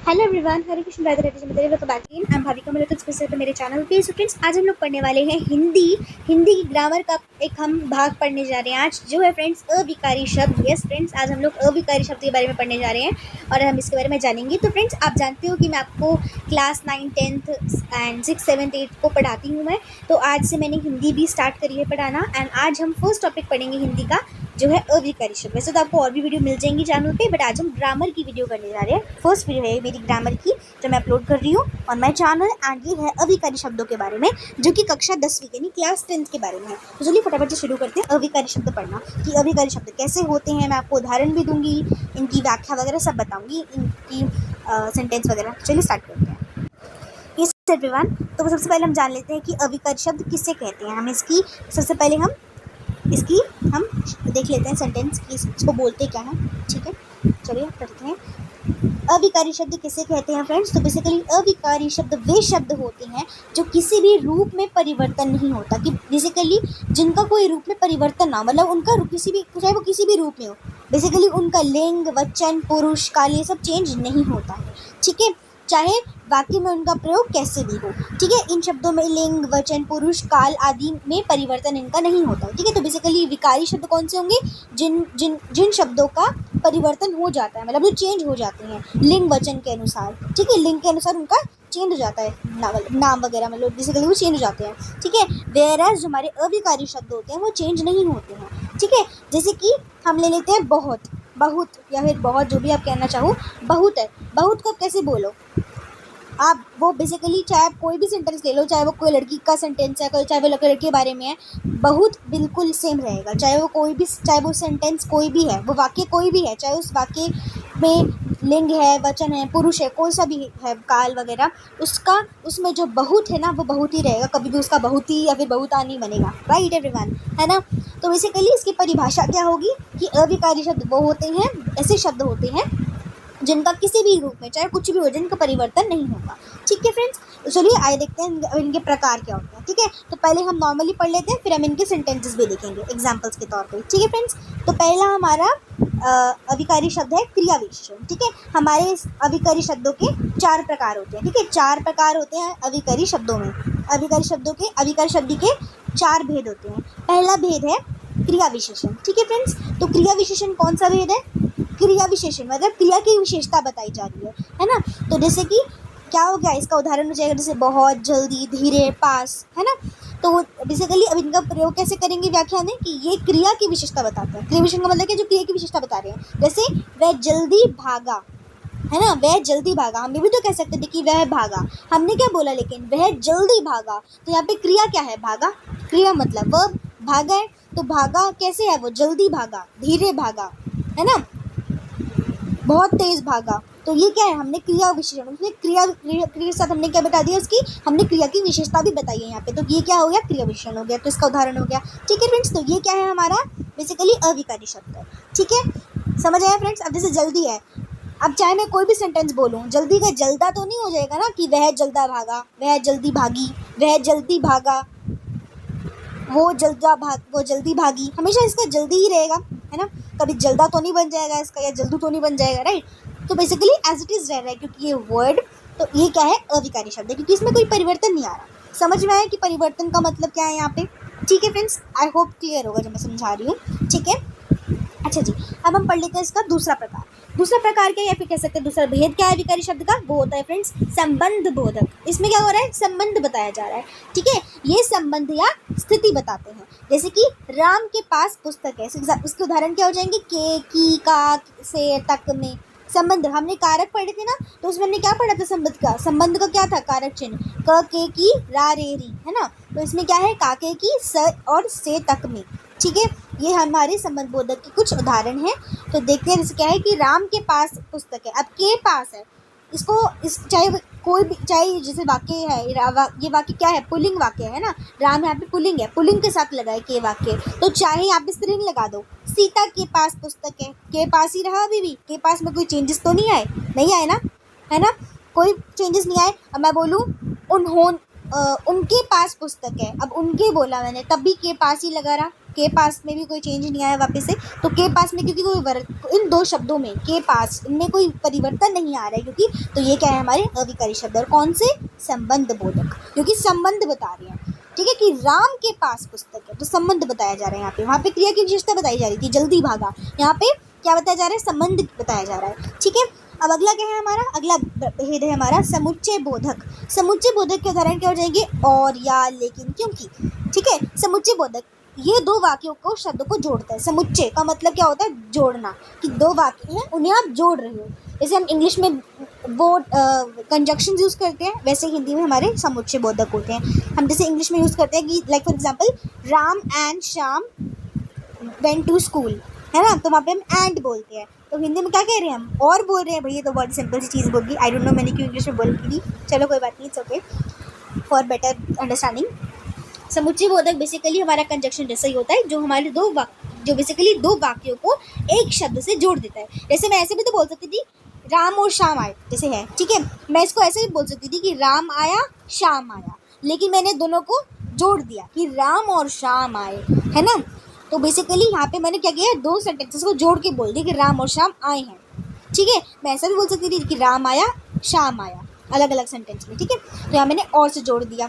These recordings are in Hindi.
Hello everyone, Hare Krishna Radhe Radhe ji, welcome back again. I am Bhavika Malhotra, special पे मेरे चैनल पे। सो फ्रेंड्स, आज हम लोग पढ़ने वाले हैं हिंदी की ग्रामर का एक हम भाग पढ़ने जा रहे हैं आज, जो है फ्रेंड्स अविकारी शब्द। यस फ्रेंड्स, आज हम लोग अविकारी शब्द के बारे में पढ़ने जा रहे हैं और हम इसके बारे में जानेंगे। तो फ्रेंड्स, आप जानते हो कि मैं आपको क्लास 9, 10th एंड 6, 7, 8 को पढ़ाती हूँ मैं। तो आज से मैंने हिंदी भी स्टार्ट करी है पढ़ाना एंड आज हम फर्स्ट टॉपिक पढ़ेंगे हिंदी का, जो है अविकारी शब्द। वैसे तो आपको और भी वीडियो मिल जाएंगी चैनल पे, बट आज हम ग्रामर की वीडियो करने जा रहे हैं। फर्स्ट वीडियो है मेरी ग्रामर की, जो मैं अपलोड कर रही हूँ ऑन माय चैनल एंड ये है अविकारी शब्दों के बारे में, जो कि कक्षा 10वीं यानी क्लास 10th के बारे में है। तो चलिए फटाफट से शुरू करते हैं अविकारी शब्द पढ़ना, कि अविकारी शब्द कैसे होते हैं। मैं आपको उदाहरण भी दूंगी, इनकी व्याख्या वगैरह सब बताऊंगी, इनकी सेंटेंस वगैरह। चलिए स्टार्ट करते हैं। यस एवरीवन, तो सबसे पहले हम जान लेते हैं कि अविकारी शब्द किसे कहते हैं। हम इसकी सबसे पहले हम देख लेते हैं सेंटेंस की, इसको बोलते क्या है। ठीक है, चलिए पढ़ते हैं। अविकारी शब्द किसे कहते हैं फ्रेंड्स? तो बेसिकली अविकारी शब्द वे शब्द होते हैं जो किसी भी रूप में परिवर्तन नहीं होता, कि बेसिकली जिनका कोई रूप में परिवर्तन ना, मतलब उनका किसी भी, चाहे वो किसी भी रूप में हो, बेसिकली उनका लिंग, वचन, पुरुष, काल, ये सब चेंज नहीं होता है। ठीक है, चाहे वाक्य में उनका प्रयोग कैसे भी हो। ठीक है, इन शब्दों में लिंग, वचन, पुरुष, काल आदि में परिवर्तन इनका नहीं होता है। ठीक है, तो बेसिकली विकारी शब्द कौन से होंगे? जिन जिन जिन शब्दों का परिवर्तन हो जाता है, मतलब जो चेंज हो जाते हैं लिंग वचन के अनुसार। ठीक है, लिंग के अनुसार उनका चेंज हो जाता है, नाम वगैरह, मतलब बेसिकली वो चेंज हो जाते हैं। ठीक है, वेयरएज जो हमारे अविकारी शब्द होते हैं वो चेंज नहीं होते हैं। ठीक है, जैसे कि हम ले लेते हैं बहुत, या फिर बहुत, जो भी आप कहना चाहो। बहुत है, बहुत को कैसे बोलो आप? वो बेसिकली चाहे आप कोई भी सेंटेंस ले लो, चाहे वो कोई लड़की का सेंटेंस है, चाहे वो लड़के के बारे में है, बहुत बिल्कुल सेम रहेगा। चाहे वो कोई भी, चाहे वो सेंटेंस कोई भी है, वो वाक्य कोई भी है, चाहे उस वाक्य में लिंग है, वचन है, पुरुष है, कोई सा भी है, काल वगैरह, उसका उसमें जो बहुत है ना, वो बहुत ही रहेगा। कभी भी उसका बहुत ही या फिर बहुता नहीं बनेगा। राइट एवरीवन, है ना? तो बेसिकली इसकी परिभाषा क्या होगी कि अविकारी शब्द वो होते हैं, ऐसे शब्द होते हैं जिनका किसी भी रूप में, चाहे कुछ भी हो, जिनका परिवर्तन नहीं होगा। ठीक है फ्रेंड्स, तो चलिए आइए देखते हैं इनके प्रकार क्या होते हैं। ठीक है, तो पहले हम नॉर्मली पढ़ लेते हैं, फिर हम इनके सेंटेंसेस भी देखेंगे एग्जांपल्स के तौर पे। ठीक है फ्रेंड्स, तो पहला हमारा अविकारी शब्द है क्रिया विशेषण। ठीक है, हमारे अविकारी शब्दों के 4 प्रकार होते हैं। ठीक है, 4 प्रकार होते हैं अविकारी शब्दों में। अविकारी शब्द के 4 भेद होते हैं। पहला भेद है क्रिया विशेषण। ठीक है फ्रेंड्स, तो क्रिया विशेषण कौन सा भेद है? क्रिया विशेषण मतलब क्रिया की विशेषता बताई जा रही है ना? तो जैसे कि क्या हो गया, इसका उदाहरण हो जाएगा जैसे बहुत, जल्दी, धीरे, पास, है ना? तो बेसिकली अब इनका प्रयोग कैसे करेंगे व्याख्या में, कि ये क्रिया की विशेषता बताते हैं। क्रिया विशेषण का मतलब क्या, जो क्रिया की विशेषता बता रहे हैं। जैसे वह जल्दी भागा, है ना? वह जल्दी भागा, हम ये भी तो कह सकते थे कि वह भागा, हमने क्या बोला, लेकिन वह जल्दी भागा। तो यहाँ पे क्रिया क्या है? भागा। क्रिया मतलब वह भागा है, तो भागा कैसे है? वो जल्दी भागा, धीरे भागा, है ना, बहुत तेज भागा। तो ये क्या है? हमने क्रिया विशेषण, उसने क्रिया के साथ हमने क्या बता दिया, उसकी हमने क्रिया की विशेषता भी बताई है यहाँ पे। तो ये क्या हो गया? क्रिया विशेषण हो गया, तो इसका उदाहरण हो गया। ठीक है फ्रेंड्स, तो ये क्या है? हमारा बेसिकली अविकारी शब्द है। ठीक है, समझ आया फ्रेंड्स? अब जैसे जल्दी है, अब चाहे मैं कोई भी सेंटेंस बोलूँ, जल्दी का जल्दा तो नहीं हो जाएगा ना, कि वह जल्दा भागा, वह जल्दी भागी, वह जल्दी भागा, वो जल्दी भागी, हमेशा इसका जल्दी ही रहेगा, है ना? कभी जल्दा तो नहीं बन जाएगा इसका, या जल्दू तो नहीं बन जाएगा। राइट, तो बेसिकली एज इट इज़ रह रहा है, क्योंकि ये वर्ड, तो ये क्या है? अविकारी शब्द है, क्योंकि इसमें कोई परिवर्तन नहीं आ रहा। समझ में आया कि परिवर्तन का मतलब क्या है यहाँ पे? ठीक है फ्रेंड्स, आई होप क्लियर होगा जब मैं समझा रही हूँ। ठीक है, अच्छा जी, अब हम पढ़ लेते हैं इसका दूसरा प्रकार। दूसरा प्रकार क्या, या फिर कह सकते हैं दूसरा भेद क्या है विकारी शब्द का? वो होता है फ्रेंड्स संबंध बोधक। इसमें क्या हो रहा है? संबंध बताया जा रहा है। ठीक है, ये संबंध या स्थिति बताते हैं। जैसे कि राम के पास पुस्तक है, उसके उदाहरण क्या हो जाएंगे? के, की, का, से, तक में। संबंध, हमने कारक पढ़े थे ना, तो उसमें हमने क्या पढ़ा था? संबंध का क्या था? कारक चिन्ह, क, के, की, रा, रे, री, है ना? तो इसमें क्या है? काके की, स और से तक में। ठीक है, ये हमारे संबंध बोधक के कुछ उदाहरण हैं। तो देखते हैं, जैसे क्या है कि राम के पास पुस्तक है। अब के पास है, चाहे कोई भी, चाहे जैसे वाक्य है, ये वाक्य क्या है? पुल्लिंग वाक्य है ना, राम यहाँ पे पुल्लिंग है, पुल्लिंग के साथ लगा है के वाक्य, तो चाहे यहाँ पे स्त्रीलिंग लगा दो। सीता के पास पुस्तक है, के पास ही रहा अभी भी, के पास में कोई चेंजेस तो नहीं आए ना, है ना? कोई चेंजेस नहीं आए। अब मैं बोलूँ उनके पास पुस्तक है, अब उनके बोला मैंने, तब भी के पास ही लगा रहा, के पास में भी कोई चेंज नहीं आया वापस से, तो के पास में क्योंकि कोई इन दो शब्दों में के पास इनमें कोई परिवर्तन नहीं आ रहा है क्योंकि, तो ये क्या है हमारे अविकारी शब्द। और कौन से, संबंध बोधक, क्योंकि संबंध बता रहे हैं, ठीक है, कि राम के पास पुस्तक है, तो संबंध बताया जा रहा है यहाँ पे। वहाँ पे क्रिया की विशेषता बताई जा रही थी, जल्दी भागा, यहाँ पे क्या बताया जा रहा है, संबंध बताया जा रहा है, ठीक है। अब अगला क्या है हमारा, अगला भेद है हमारा समुच्चय बोधक। समुच्चय बोधक के उदाहरण क्या हो जाएंगे, और, या, लेकिन, क्योंकि, ठीक है। समुच्चय बोधक ये दो वाक्यों को, शब्दों को जोड़ता है। समुच्चय का मतलब क्या होता है, जोड़ना, कि दो वाक्य हैं उन्हें आप जोड़ रहे हो। जैसे हम इंग्लिश में वो कंजक्शन यूज़ करते हैं, वैसे हिंदी में हमारे समुच्चय बोधक होते हैं। हम जैसे इंग्लिश में यूज़ करते हैं कि like for example, Ram and Shyam went to school, है ना, तो वहाँ पे हम एंड बोलते हैं। तो हिंदी में क्या कह रहे हैं हम, और बोल रहे हैं। भैया तो बहुत सिंपल सी चीज़ बोली, आई डोंट नो मैंने क्यों इंग्लिश में बोल की थी, चलो कोई बात नहीं, it's okay for better understanding. समुच्चय बोधक बेसिकली हमारा कंजक्शन जैसा ही होता है, जो हमारे जो बेसिकली दो वाक्यों को एक शब्द से जोड़ देता है। जैसे मैं ऐसे भी तो बोल सकती थी, राम और श्याम आए, जैसे है, ठीक है। मैं इसको ऐसे भी बोल सकती थी कि राम आया श्याम आया, लेकिन मैंने दोनों को जोड़ दिया कि राम और श्याम आए, है ना। तो बेसिकली यहाँ पे मैंने क्या किया, दो सेंटेंसेस को जोड़ के बोल दिया कि राम और श्याम आए हैं, ठीक है। मैं ऐसा भी बोल सकती थी कि राम आया श्याम आया, अलग अलग सेंटेंस में, ठीक है। तो यहाँ मैंने और से जोड़ दिया।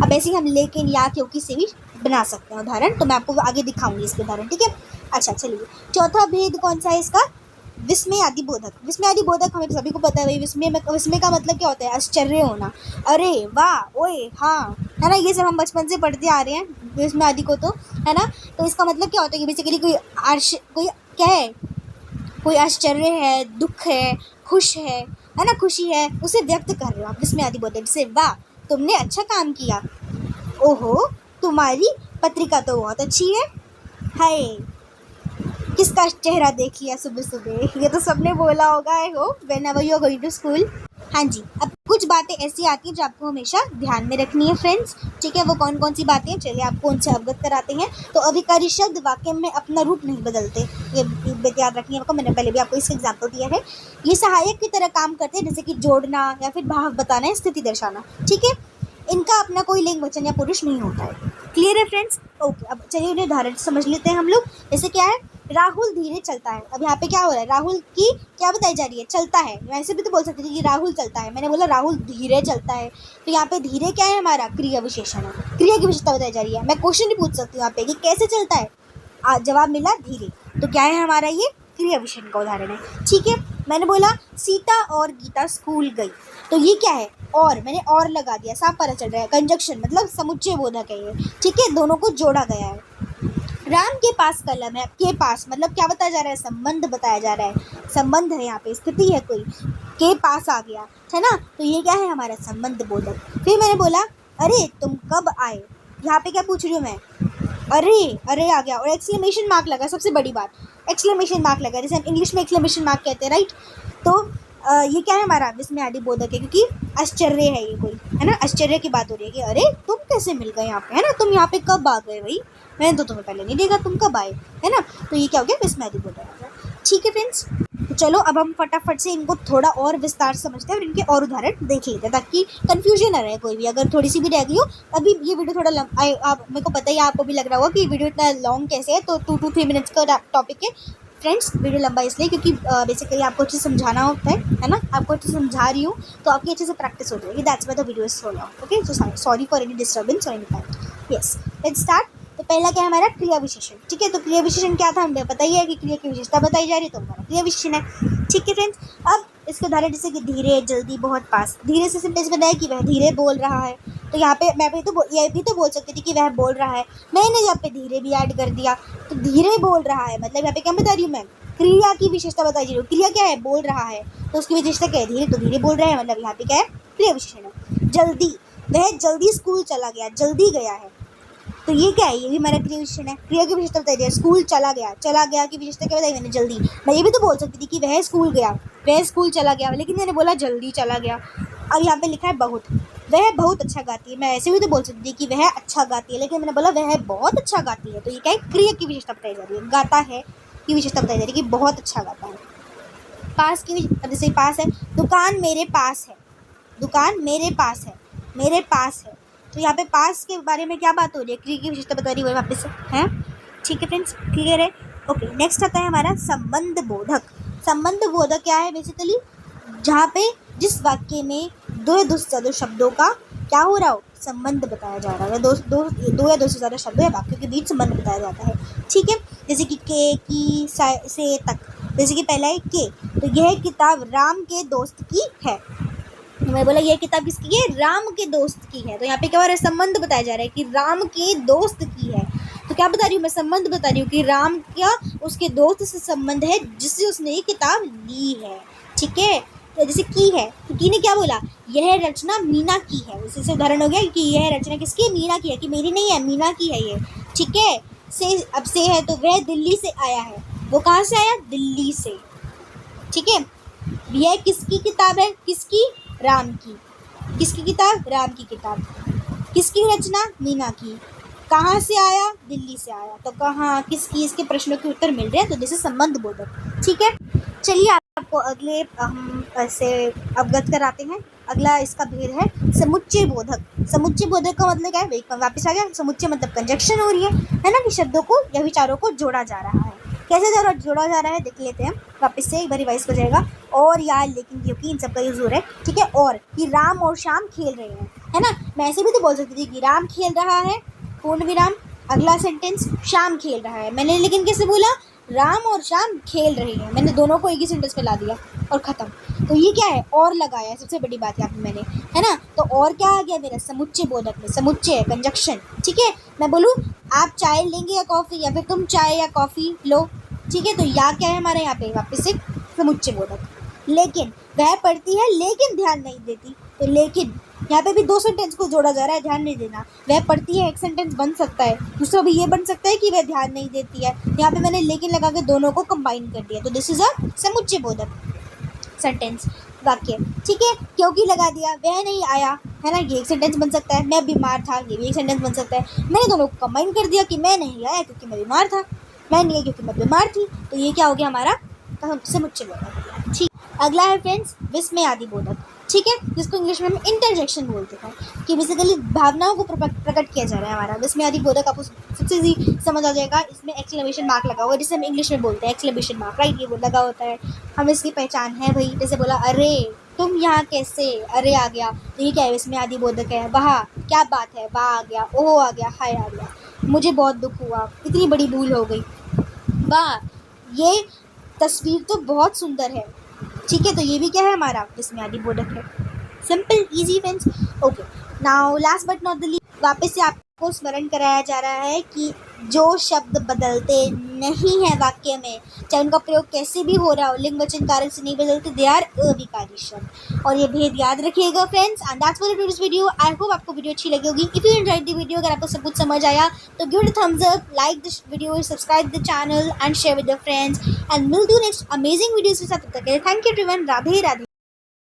अब ऐसे ही हम लेकिन, या, क्योंकि से भी बना सकते हैं उदाहरण, तो मैं आपको आगे दिखाऊंगी इसके उदाहरण, ठीक है। अच्छा चलिए, चौथा भेद कौन सा है इसका, विस्मय आदि बोधक। विस्मय आदि बोधक हमें सभी को पता है भाई, विस्मय का मतलब क्या होता है, आश्चर्य होना, अरे वाह, ओए हाँ, है ना, ये सब हम बचपन से पढ़ते आ रहे हैं विस्मय आदि को, तो है ना। तो इसका मतलब क्या होता है कि बेसिकली कोई क्या है, कोई आश्चर्य है, दुख है, खुश है ना, खुशी है, उसे व्यक्त कर रहे हो आप विस्मय आदि बोधक। जैसे वाह, तुमने अच्छा काम किया, ओहो, तुम्हारी पत्रिका तो बहुत अच्छी है, हाय, किसका चेहरा देख लिया सुबह सुबह, ये तो सबने बोला होगा, I hope whenever you are going to school. हाँ जी, अब कुछ बातें ऐसी आती हैं जो आपको हमेशा ध्यान में रखनी है फ्रेंड्स, ठीक है। वो कौन कौन सी बातें हैं, चलिए आपको उनसे अवगत कराते हैं। तो अभिकारी शब्द वाक्य में अपना रूप नहीं बदलते, ये बात याद रखनी है आपको, मैंने पहले भी आपको इसका एग्जाम्पल दिया है। ये सहायक की तरह काम करते हैं, जैसे कि जोड़ना या फिर भाव बताना या स्थिति दर्शाना, ठीक है। इनका अपना कोई लिंग, वचन या पुरुष नहीं होता है। क्लियर है फ्रेंड्स, ओके। अब चलिए उन्हें उदाहरण समझ लेते हैं हम लोग। जैसे क्या है, राहुल धीरे चलता है। अब यहाँ पे क्या हो रहा है, राहुल की क्या बताई जा रही है, चलता है। मैं ऐसे भी तो बोल सकती थी कि राहुल चलता है, मैंने बोला राहुल धीरे चलता है, तो यहाँ पे धीरे क्या है, हमारा क्रिया विशेषण है, क्रिया की विशेषता बताई जा रही है। मैं क्वेश्चन भी पूछ सकती हूँ यहाँ पे कि कैसे चलता है, जवाब मिला धीरे, तो क्या है हमारा ये क्रिया विशेषण का उदाहरण है, ठीक है। मैंने बोला सीता और गीता स्कूल गई, तो ये क्या है, और मैंने और लगा दिया, साफ पता चल रहा है, कंजक्शन मतलब समुच्चय बोधक है ये, ठीक है, दोनों को जोड़ा गया है। राम के पास कलम है, के पास मतलब क्या बताया जा रहा है, संबंध बताया जा रहा है, संबंध है, यहाँ पे स्थिति है कोई, के पास आ गया, है ना, तो ये क्या है हमारा संबंध बोधक। फिर मैंने बोला अरे तुम कब आए, यहाँ पे क्या पूछ रही हूँ मैं, अरे आ गया, और एक्सक्लेमेशन मार्क लगा, सबसे बड़ी बात एक्सक्लेमेशन मार्क लगा, जैसे हम इंग्लिश में एक्सक्लेमेशन मार्क कहते हैं, राइट। तो ये क्या है हमारा विस्मय आदि बोधक है, क्योंकि आश्चर्य है ये कोई, है ना, आश्चर्य की बात हो रही है कि अरे तुम कैसे मिल गए यहाँ पे, है ना, तुम यहाँ पे कब आ गए भाई, मैंने तो तुम्हें पहले नहीं देखा, तुम कब आए, है ना, तो ये क्या हो गया विस्मय आदि बोधक, ठीक है फ्रेंड्स। तो चलो अब हम फटाफट से इनको थोड़ा और विस्तार से समझते हैं और इनके और उदाहरण देख लेते हैं, ताकि कंफ्यूजन न रहे कोई भी, अगर थोड़ी सी भी रह गई हो। अभी ये वीडियो थोड़ा आप मेरे को पता ही है, आपको भी लग रहा होगा कि वीडियो इतना लॉन्ग कैसे है, तो 2 to 3 मिनट्स का टॉपिक है फ्रेंड्स। वीडियो लंबा इसलिए क्योंकि बेसिकली आपको अच्छे से समझाना होता है ना, आपको अच्छे से समझा रही हूँ तो आपकी अच्छे से प्रैक्टिस हो जाएगी, that's why the video is so long, okay. So sorry for any disturbance और any time, yes let's start. तो पहला क्या है हमारा क्रिया विशेषण, ठीक है। तो क्रिया विशेषण क्या था, हमें पता ही है कि क्रिया की विशेषता बताई जा रही है, तो हमारा क्रिया विशेषण है, ठीक है फ्रेंड्स। अब इसके उदाहरण जैसे कि धीरे, जल्दी, बहुत, पास। धीरे से सेंटेंस बनाया कि वह धीरे बोल रहा है, तो यहाँ पे मैं ये भी तो बोल सकती थी कि वह बोल रहा है, मैंने यहाँ पे धीरे भी ऐड कर दिया, तो धीरे बोल रहा है मतलब यहाँ पे क्या बता रही हूँ मैं, क्रिया की विशेषता बताई जा रही है। क्रिया क्या है, बोल रहा है, तो उसकी विशेषता क्या है, धीरे, तो धीरे बोल रहे हैं मतलब यहाँ पे क्या है, क्रिया विशेषण है। जल्दी, वह जल्दी स्कूल चला गया, जल्दी गया है, तो ये क्या है, ये भी हमारा क्रिया विशेषण है। क्रिया की विशेषता बताई जाए, स्कूल चला गया, चला गया की विशेषता क्या बताई मैंने, जल्दी। मैं ये भी तो बोल सकती थी कि वह स्कूल गया, वह स्कूल चला गया, लेकिन मैंने बोला जल्दी चला गया। अब यहाँ पे लिखा है बहुत, वह बहुत अच्छा गाती है, मैं ऐसे भी तो बोल सकती थी कि वह अच्छा गाती है, लेकिन मैंने बोला वह बहुत अच्छा गाती है, तो ये क्या है, क्रिया की विशेषता बताई जा रही है, गाता है की विशेषता बताई जा रही है कि बहुत अच्छा गाता है। पास की, जैसे पास है, दुकान मेरे पास है, दुकान मेरे पास है, मेरे पास है, तो यहाँ पे पास के बारे में क्या बात हो रही है, क्रिया की विशेषता बता रही है वापस से, है ठीक है फ्रेंड्स, क्लियर है। ओके, नेक्स्ट आता है हमारा संबंध बोधक। संबंध बोधक क्या है बेसिकली, जहाँ पे जिस वाक्य में दो या दो से ज़्यादा शब्दों का क्या हो रहा हो, संबंध बताया जा रहा है, दो या दो से ज़्यादा शब्दों या वाक्यों के बीच संबंध बताया जाता है। ठीक है, जैसे कि के, की, से तक। जैसे कि पहला है के, तो यह किताब राम के दोस्त की है। मैं बोला यह किताब किसकी है, राम के दोस्त की है। तो यहाँ पे क्या हो रहा है, संबंध बताया जा रहा है कि राम के दोस्त की है। तो क्या बता रही हूँ मैं, संबंध बता रही हूँ कि राम क्या उसके दोस्त से संबंध है जिससे उसने ये किताब ली है। ठीक है, तो जैसे की है, तो की ने क्या बोला, यह रचना मीना की है। उससे उदाहरण हो गया कि यह रचना किसकी है, मीना की है, कि मेरी नहीं है, मीना की है ये। ठीक है, से अब से है तो वह दिल्ली से आया है। वो कहाँ से आया, दिल्ली से। ठीक है, यह किसकी किताब है, किसकी, राम की। किसकी किताब, राम की किताब। किसकी रचना, मीना की। कहाँ से आया, दिल्ली से आया। तो कहाँ, किसकी, इसके प्रश्नों के उत्तर मिल रहे हैं। तो जैसे संबंध बोधक। ठीक है, चलिए आपको अगले हम ऐसे अवगत कराते हैं। अगला इसका भेद है समुच्चय बोधक। समुच्चय बोधक का मतलब क्या है, वापस आ गया, समुच्चय मतलब कंजक्शन हो रही है ना, कि शब्दों को या विचारों को जोड़ा जा रहा है। कैसे जोड़ा जा रहा है देख लेते हैं, वापस से एक बार रिवाइज हो जाएगा। और यार लेकिन, क्योंकि इन सब का यूज हो रहा है। ठीक है, और कि राम और श्याम खेल रहे हैं, है ना। मैं ऐसे भी तो बोल सकती थी कि राम खेल रहा है, पूर्ण विराम, अगला सेंटेंस श्याम खेल रहा है। मैंने लेकिन कैसे बोला, राम और श्याम खेल रहे हैं, मैंने दोनों को एक ही सेंटेंस में ला दिया और ख़त्म। तो ये क्या है, और लगाया है, सबसे बड़ी बात यहाँ पे मैंने, है ना। तो और क्या आ गया मेरा, समुच्चय बोधक में, समुच्चय है, कंजक्शन। ठीक है, मैं बोलूँ आप चाय लेंगे या कॉफ़ी, या फिर तुम चाय या कॉफ़ी लो। ठीक है, तो या क्या है हमारे यहाँ पे, वापस से समुच्चय बोधक। लेकिन वह पढ़ती है लेकिन ध्यान नहीं देती। तो लेकिन यहाँ पे भी दो सेंटेंस को जोड़ा जा रहा है, ध्यान नहीं देना। वह पढ़ती है एक सेंटेंस बन सकता है, दूसरा भी ये बन सकता है कि वह ध्यान नहीं देती है। यहाँ पे मैंने लेकिन लगा के दोनों को कंबाइन कर दिया। तो दिस इज अ समुच्चय बोधक सेंटेंस, वाक्य। ठीक है, क्योंकि लगा दिया, वह नहीं आया, है ना, ये एक सेंटेंस बन सकता है। मैं बीमार था, ये भी एक सेंटेंस बन सकता है। मैंने दोनों को कंबाइन कर दिया कि मैं नहीं आया क्योंकि मैं बीमार था, मैं नहीं आई क्योंकि मैं बीमार थी। तो ये क्या हो गया हमारा, समुच्चय बोधक। ठीक, अगला है फ्रेंड्स विस्मयादि बोधक। ठीक है, जिसको इंग्लिश में हम इंटरजेक्शन बोलते हैं, कि बेसिकली भावनाओं को प्रकट किया जा रहा है हमारा। विस्मयादि बोधक आपको सबसे इजी समझ आ जाएगा, इसमें एक्सक्लेमेशन मार्क लगा हुआ है, जिसे हम इंग्लिश में बोलते हैं एक्सक्लेमेशन मार्क, राइट, ये वो लगा होता है। हमें इसकी पहचान है भाई, जैसे बोला अरे तुम यहाँ कैसे, अरे आ गया, तो ये क्या है, विस्मयादि बोधक है। वाह क्या बात है, वाह आ गया, ओह आ गया, हाय आ गया, मुझे बहुत दुख हुआ, इतनी बड़ी भूल हो गई, वाह ये तस्वीर तो बहुत सुंदर है। ठीक है, तो ये भी क्या है हमारा, विस्मयादि बोधक है। Simple easy friends. Okay, now last but not the least, वापस से आपको स्मरण कराया जा रहा है कि जो शब्द बदलते नहीं है वाक्य में, चाहे उनका प्रयोग कैसे भी हो रहा हो, लिंग वचन कारक से नहीं बदलते, दे आर अविकारी शब्द। और ये भेद याद रखिएगा friends. And that's for today's video. I hope आपको वीडियो अच्छी लगी होगी। If you enjoyed the video, अगर आपको सब कुछ समझ आया तो give it a thumbs up, like this video, subscribe the channel and share with your friends. And मिलते हैं नेक्स्ट अमेजिंग वीडियोस के साथ। तब तक के लिए thank you everyone, Radhe Radhe.